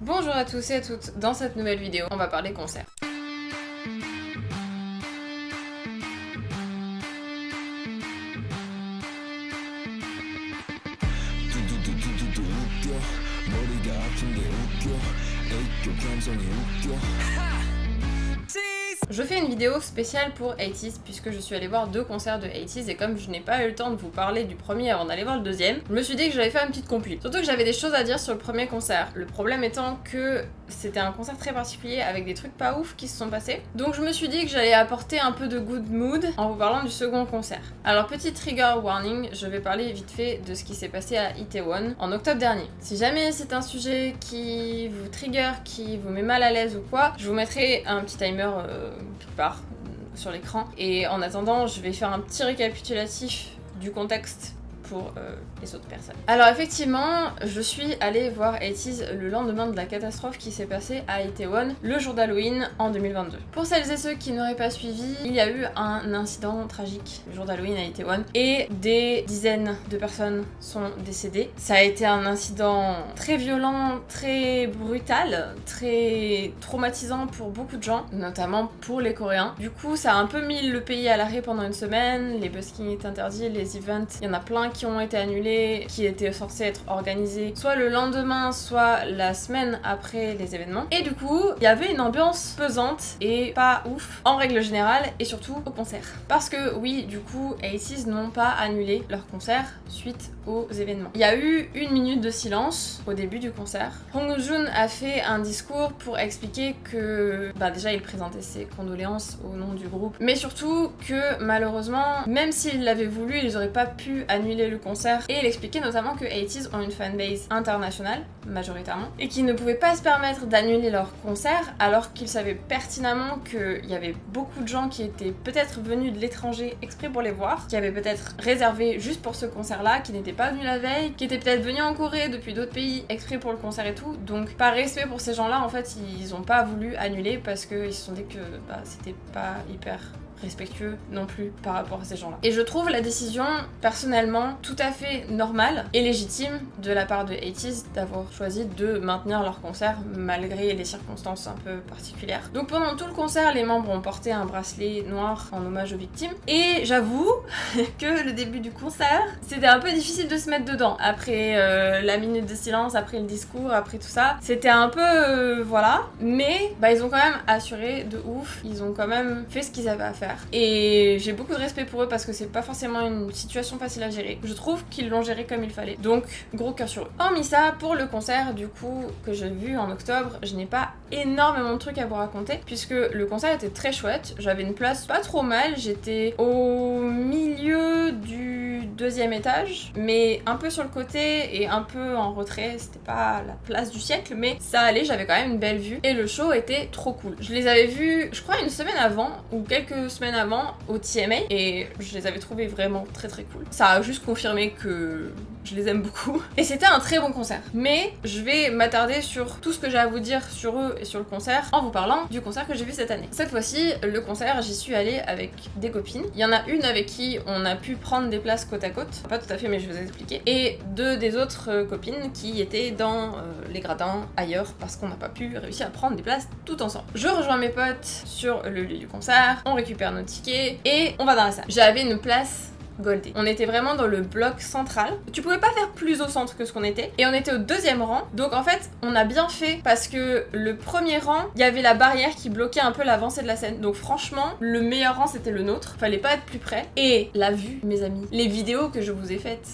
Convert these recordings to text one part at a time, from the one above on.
Bonjour à tous et à toutes, dans cette nouvelle vidéo, on va parler concert. Je fais une vidéo spéciale pour 80s puisque je suis allée voir 2 concerts de 80s et comme je n'ai pas eu le temps de vous parler du premier avant d'aller voir le deuxième, je me suis dit que j'allais faire une petite compil. Surtout que j'avais des choses à dire sur le premier concert. Le problème étant que c'était un concert très particulier avec des trucs pas ouf qui se sont passés. Donc je me suis dit que j'allais apporter un peu de good mood en vous parlant du second concert. Alors petit trigger warning, je vais parler vite fait de ce qui s'est passé à Itaewon en octobre dernier. Si jamais c'est un sujet qui vous trigger, qui vous met mal à l'aise ou quoi, je vous mettrai un petit timer quelque part sur l'écran. Et en attendant, je vais faire un petit récapitulatif du contexte pour les autres personnes. Alors effectivement, je suis allée voir 80s le lendemain de la catastrophe qui s'est passée à Itaewon le jour d'Halloween en 2022. Pour celles et ceux qui n'auraient pas suivi, il y a eu un incident tragique le jour d'Halloween à Itaewon et des dizaines de personnes sont décédées. Ça a été un incident très violent, très brutal, très traumatisant pour beaucoup de gens, notamment pour les Coréens. Du coup, ça a un peu mis le pays à l'arrêt pendant une semaine, les buskings étaient interdits, les events, il y en a plein qui ont été annulés, qui étaient censés être organisés soit le lendemain, soit la semaine après les événements. Et du coup, il y avait une ambiance pesante et pas ouf en règle générale et surtout au concert. Parce que oui, du coup, 80s n'ont pas annulé leur concert suite aux événements. Il y a eu 1 minute de silence au début du concert. Hong Eun-jun a fait un discours pour expliquer que déjà il présentait ses condoléances au nom du groupe, mais surtout que malheureusement, même s'ils l'avaient voulu, ils auraient pas pu annuler le concert. Et il expliquait notamment que 80s ont une fanbase internationale, majoritairement, et qu'ils ne pouvaient pas se permettre d'annuler leur concert alors qu'ils savaient pertinemment qu'il y avait beaucoup de gens qui étaient peut-être venus de l'étranger exprès pour les voir, qui avaient peut-être réservé juste pour ce concert-là, qui n'étaient pas venus la veille, qui étaient peut-être venus en Corée depuis d'autres pays exprès pour le concert et tout. Donc par respect pour ces gens-là, en fait, ils ont pas voulu annuler parce qu'ils se sont dit que c'était pas hyper respectueux non plus par rapport à ces gens-là. Et je trouve la décision, personnellement, tout à fait normale et légitime de la part de 80s d'avoir choisi de maintenir leur concert malgré les circonstances un peu particulières. Donc pendant tout le concert, les membres ont porté un bracelet noir en hommage aux victimes. Et j'avoue que le début du concert, c'était un peu difficile de se mettre dedans. Après la minute de silence, après le discours, après tout ça, c'était un peu voilà. Mais ils ont quand même assuré de ouf, ils ont quand même fait ce qu'ils avaient à faire. Et j'ai beaucoup de respect pour eux parce que c'est pas forcément une situation facile à gérer. Je trouve qu'ils l'ont géré comme il fallait. Donc, gros cœur sur eux. Hormis ça, pour le concert, du coup, que j'ai vu en octobre, je n'ai pas énormément de trucs à vous raconter puisque le concert était très chouette. J'avais une place pas trop mal. J'étais au milieu du 2e étage, mais un peu sur le côté et un peu en retrait. C'était pas la place du siècle, mais ça allait. J'avais quand même une belle vue et le show était trop cool. Je les avais vus, je crois, une semaine avant ou quelques semaines avant au TMA et je les avais trouvés vraiment très très cool. Ça a juste confirmé que je les aime beaucoup et c'était un très bon concert. Mais je vais m'attarder sur tout ce que j'ai à vous dire sur eux et sur le concert en vous parlant du concert que j'ai vu cette année. Cette fois-ci, le concert, j'y suis allée avec des copines. Il y en a une avec qui on a pu prendre des places côte à côte, pas tout à fait mais je vais vous expliquer, et 2 des autres copines qui étaient dans les gradins ailleurs parce qu'on n'a pas pu réussir à prendre des places tout ensemble. Je rejoins mes potes sur le lieu du concert, on récupère nos tickets et on va dans la salle. J'avais une place goldée. On était vraiment dans le bloc central. Tu pouvais pas faire plus au centre que ce qu'on était. Et on était au 2e rang. Donc en fait, on a bien fait parce que le 1er rang, il y avait la barrière qui bloquait un peu l'avancée de la scène. Donc franchement, le meilleur rang c'était le nôtre. Fallait pas être plus près. Et la vue, mes amis, les vidéos que je vous ai faites,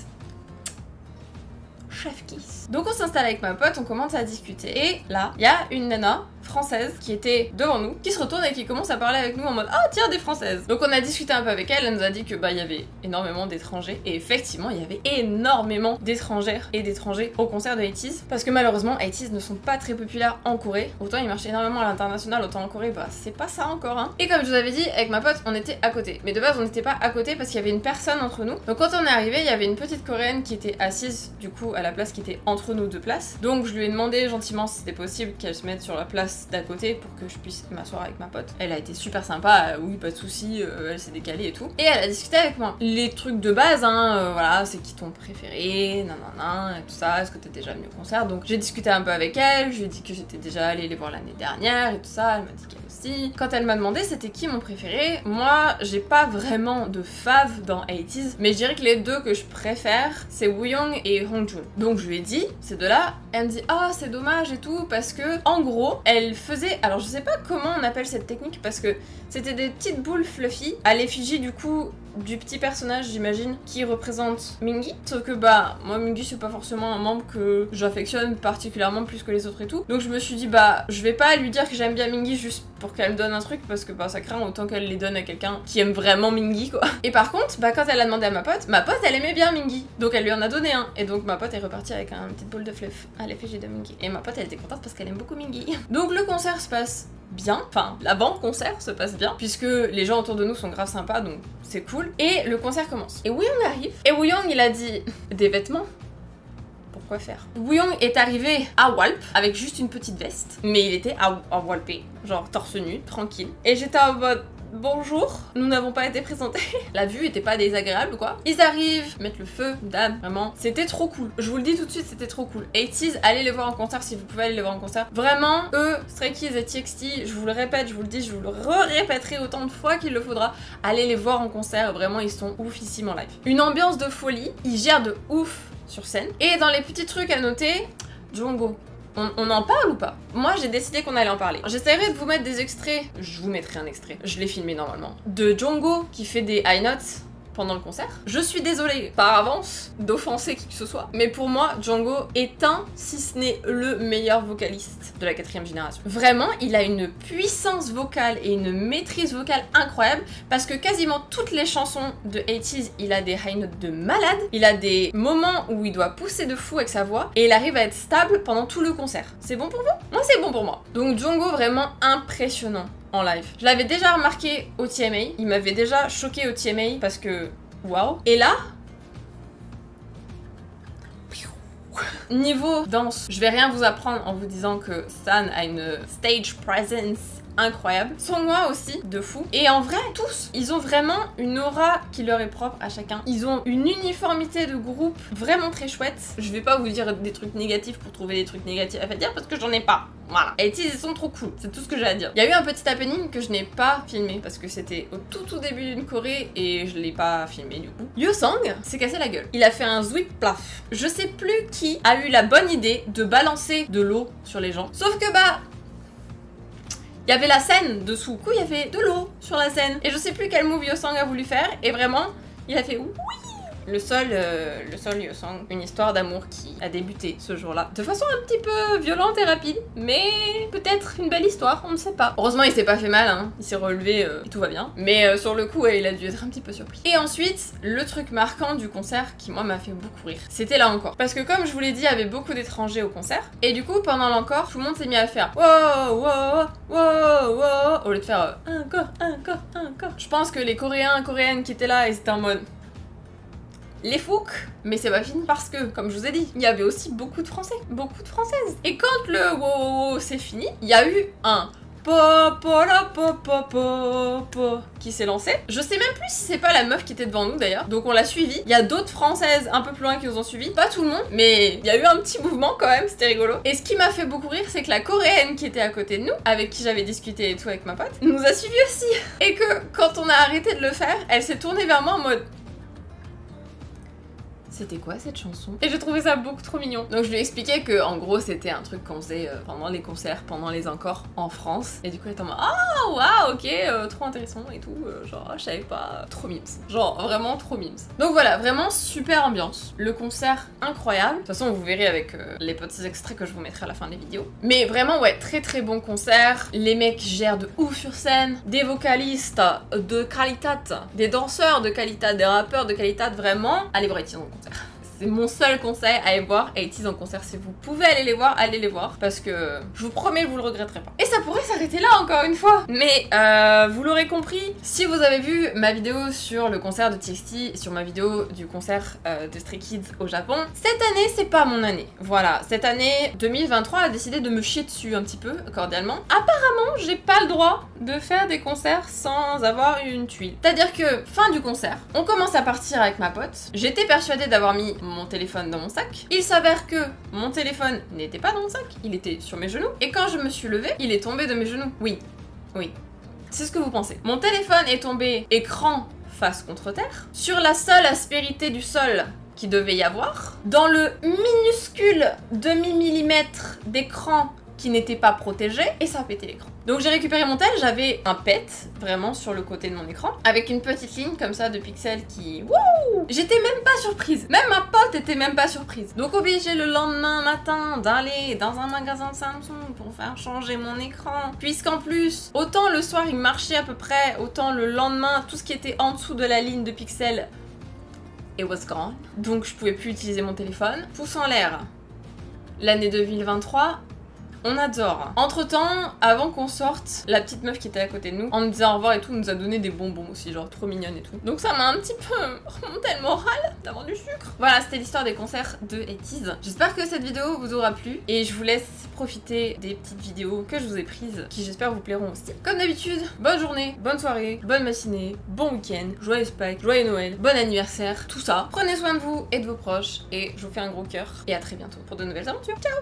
chef kiss. Donc on s'installe avec ma pote, on commence à discuter. Et là, il y a une nana française qui était devant nous, qui se retourne et qui commence à parler avec nous en mode « Ah tiens, des françaises !» Donc on a discuté un peu avec elle, elle nous a dit que il y avait énormément d'étrangers. Et effectivement, il y avait énormément d'étrangères et d'étrangers au concert de 80s. Parce que malheureusement, 80s ne sont pas très populaires en Corée. Autant ils marchent énormément à l'international, autant en Corée, c'est pas ça encore hein. Et comme je vous avais dit, avec ma pote, on était à côté. Mais de base, on n'était pas à côté parce qu'il y avait une personne entre nous. Donc quand on est arrivé, il y avait une petite coréenne qui était assise du coup à la la place qui était entre nos deux places. Donc je lui ai demandé gentiment si c'était possible qu'elle se mette sur la place d'à côté pour que je puisse m'asseoir avec ma pote. Elle a été super sympa, oui pas de soucis, elle s'est décalée et tout. Et elle a discuté avec moi. Les trucs de base, hein, voilà, c'est qui ton préféré, nanana, et tout ça, est-ce que t'es déjà venu au concert? Donc j'ai discuté un peu avec elle, je lui ai dit que j'étais déjà allée les voir l'année dernière et tout ça, elle m'a dit qu'elle aussi. Quand elle m'a demandé c'était qui mon préféré, moi j'ai pas vraiment de fave dans 80s, mais je dirais que les deux que je préfère, c'est Wooyoung et Hongjoong. Donc je lui ai dit, ces deux-là, elle me dit ah c'est dommage et tout, parce que en gros, elle faisait, alors je sais pas comment on appelle cette technique, parce que c'était des petites boules fluffy à l'effigie du coup du petit personnage, j'imagine, qui représente Mingi. Sauf que bah, moi Mingi c'est pas forcément un membre que j'affectionne particulièrement plus que les autres et tout. Donc je me suis dit bah, je vais pas lui dire que j'aime bien Mingi juste pour qu'elle me donne un truc, parce que bah ça craint autant qu'elle les donne à quelqu'un qui aime vraiment Mingi quoi. Et par contre, bah quand elle a demandé à ma pote elle aimait bien Mingi. Donc elle lui en a donné un. Et donc ma pote est repartie avec un petite boule de fluff à l'effigie de Mingi. Et ma pote elle était contente parce qu'elle aime beaucoup Mingi. Donc le concert se passe bien, enfin l'avant-concert se passe bien, puisque les gens autour de nous sont grave sympas, donc c'est cool. Et le concert commence. Et Wooyoung arrive, et Wooyoung il a dit des vêtements. Pourquoi faire? Wooyoung est arrivé à Walp avec juste une petite veste, mais il était à Walpé, genre torse nu, tranquille. Et j'étais en mode bonjour, nous n'avons pas été présentés. La vue était pas désagréable quoi. Ils arrivent, mettent le feu, dame, vraiment. C'était trop cool. Je vous le dis tout de suite, c'était trop cool. 80s, allez les voir en concert si vous pouvez aller les voir en concert. Vraiment, eux, Stray Kids et TXT, je vous le répète, je vous le dis, je vous le répéterai autant de fois qu'il le faudra. Allez les voir en concert, vraiment ils sont oufissimes en live. Une ambiance de folie, ils gèrent de ouf sur scène. Et dans les petits trucs à noter, Jongho. On en parle ou pas? Moi j'ai décidé qu'on allait en parler. J'essaierai de vous mettre des extraits, je vous mettrai un extrait, je l'ai filmé normalement, de Jongho qui fait des high notes pendant le concert. Je suis désolée par avance d'offenser qui que ce soit, mais pour moi Jongho est un, si ce n'est le meilleur vocaliste de la 4ème génération. Vraiment, il a une puissance vocale et une maîtrise vocale incroyable, parce que quasiment toutes les chansons de 80s, il a des high notes de malade, il a des moments où il doit pousser de fou avec sa voix, et il arrive à être stable pendant tout le concert. C'est bon pour vous? Moi c'est bon pour moi. Donc Jongho vraiment impressionnant en live. Je l'avais déjà remarqué au TMA, il m'avait déjà choqué au TMA parce que waouh. Et là, niveau danse, je vais rien vous apprendre en vous disant que San a une stage presence incroyable. Songwa aussi, de fou. Et en vrai, tous, ils ont vraiment une aura qui leur est propre à chacun. Ils ont une uniformité de groupe vraiment très chouette. Je vais pas vous dire des trucs négatifs pour trouver des trucs négatifs à dire parce que j'en ai pas. Voilà. Et ils sont trop cool, c'est tout ce que j'ai à dire. Il y a eu un petit happening que je n'ai pas filmé parce que c'était au tout début d'une Corée et je l'ai pas filmé du coup. Yeosang s'est cassé la gueule. Il a fait un zwip plaf. Je sais plus qui a eu la bonne idée de balancer de l'eau sur les gens. Sauf que bah, il y avait la scène dessous. Du coup, il y avait de l'eau sur la scène. Et je sais plus quel move Yeosang a voulu faire. Et vraiment, il a fait oui. Le sol Yeosang, une histoire d'amour qui a débuté ce jour-là. De façon un petit peu violente et rapide, mais peut-être une belle histoire, on ne sait pas. Heureusement, il s'est pas fait mal, hein. Il s'est relevé et tout va bien. Mais sur le coup, il a dû être un petit peu surpris. Et ensuite, le truc marquant du concert qui, moi, m'a fait beaucoup rire, c'était là encore. Parce que comme je vous l'ai dit, il y avait beaucoup d'étrangers au concert. Et du coup, pendant l'encore, tout le monde s'est mis à faire wow, wow, wow, wow, au lieu de faire encore, encore, encore. Je pense que les Coréens, Coréennes qui étaient là, ils étaient en mode les foucs, mais c'est pas fini parce que, comme je vous ai dit, il y avait aussi beaucoup de Français, beaucoup de Françaises. Et quand le wow c'est fini, il y a eu un qui s'est lancé. Je sais même plus si c'est pas la meuf qui était devant nous d'ailleurs, donc on l'a suivi. Il y a d'autres Françaises un peu plus loin qui nous ont suivi, pas tout le monde, mais il y a eu un petit mouvement quand même, c'était rigolo. Et ce qui m'a fait beaucoup rire, c'est que la Coréenne qui était à côté de nous, avec qui j'avais discuté et tout avec ma pote, nous a suivi aussi. Et que quand on a arrêté de le faire, elle s'est tournée vers moi en mode c'était quoi cette chanson? Et j'ai trouvé ça beaucoup trop mignon. Donc je lui ai expliqué que en gros c'était un truc qu'on faisait pendant les concerts, pendant les encores en France. Et du coup elle était en mode ah waouh ok trop intéressant et tout. Genre je savais pas, trop mimes. Genre vraiment trop mimes. Donc voilà, vraiment super ambiance. Le concert incroyable. De toute façon vous verrez avec les petits extraits que je vous mettrai à la fin des vidéos. Mais vraiment ouais, très très bon concert. Les mecs gèrent de ouf sur scène. Des vocalistes de qualité, des danseurs de qualité, des rappeurs de qualité, vraiment. Allez voir ici dans le concert. c'est mon seul conseil, allez voir 80s en concert. Si vous pouvez aller les voir, allez les voir. Parce que je vous promets, vous le regretterez pas. Et ça pourrait s'arrêter là encore une fois. Mais vous l'aurez compris, si vous avez vu ma vidéo sur le concert de TXT, sur ma vidéo du concert de Stray Kids au Japon, cette année, c'est pas mon année. Voilà, cette année 2023 a décidé de me chier dessus un petit peu, cordialement. Apparemment, j'ai pas le droit de faire des concerts sans avoir une tuile. C'est-à-dire que, fin du concert, on commence à partir avec ma pote. J'étais persuadée d'avoir mis mon téléphone dans mon sac. Il s'avère que mon téléphone n'était pas dans mon sac, il était sur mes genoux. Et quand je me suis levée, il est tombé de mes genoux. Oui, oui. C'est ce que vous pensez. Mon téléphone est tombé écran face contre terre, sur la seule aspérité du sol qui devait y avoir, dans le minuscule demi-millimètre d'écran qui n'était pas protégé, et ça a pété l'écran. Donc j'ai récupéré mon tel, j'avais un pet, vraiment sur le côté de mon écran, avec une petite ligne comme ça de pixels qui... Wouh! J'étais même pas surprise, même ma pote était même pas surprise. Donc obligée le lendemain matin d'aller dans un magasin de Samsung pour faire changer mon écran. Puisqu'en plus, autant le soir il marchait à peu près, autant le lendemain, tout ce qui était en dessous de la ligne de pixels, it was gone. Donc je pouvais plus utiliser mon téléphone. Pouce en l'air, l'année 2023, on adore. Entre temps, avant qu'on sorte, la petite meuf qui était à côté de nous, en nous disant au revoir et tout, nous a donné des bonbons aussi, genre trop mignonne et tout. Donc ça m'a un petit peu remonté le moral d'avoir du sucre. Voilà, c'était l'histoire des concerts de 80s. J'espère que cette vidéo vous aura plu et je vous laisse profiter des petites vidéos que je vous ai prises, qui j'espère vous plairont aussi. Comme d'habitude, bonne journée, bonne soirée, bonne matinée, bon week-end, joyeux Pâques, joyeux Noël, bon anniversaire, tout ça. Prenez soin de vous et de vos proches et je vous fais un gros cœur et à très bientôt pour de nouvelles aventures. Ciao!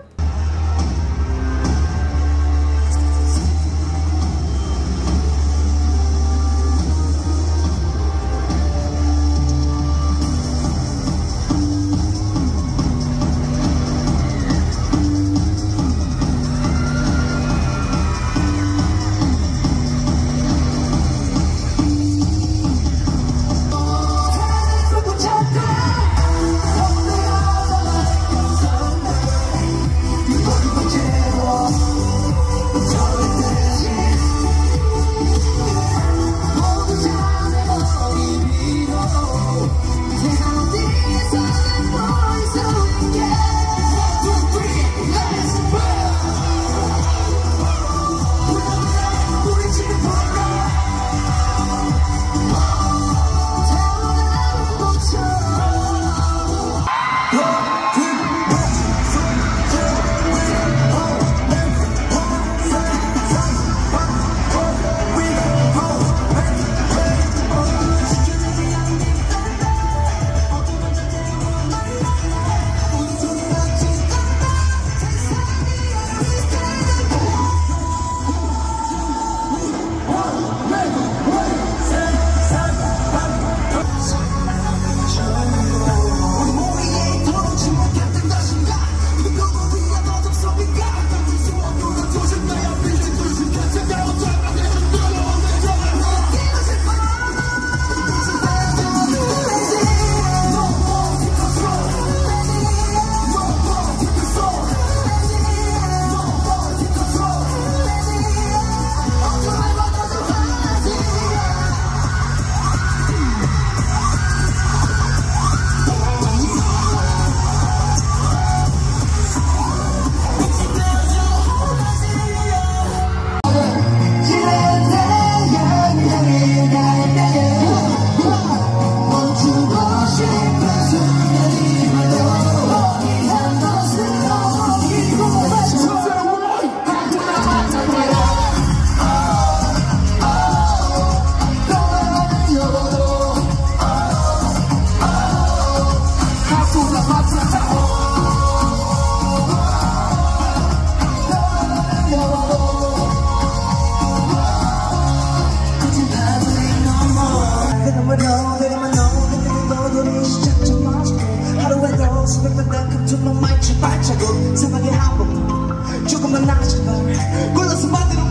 발자국 사막의 한복 조금만 나아진 걸 골라서 만들어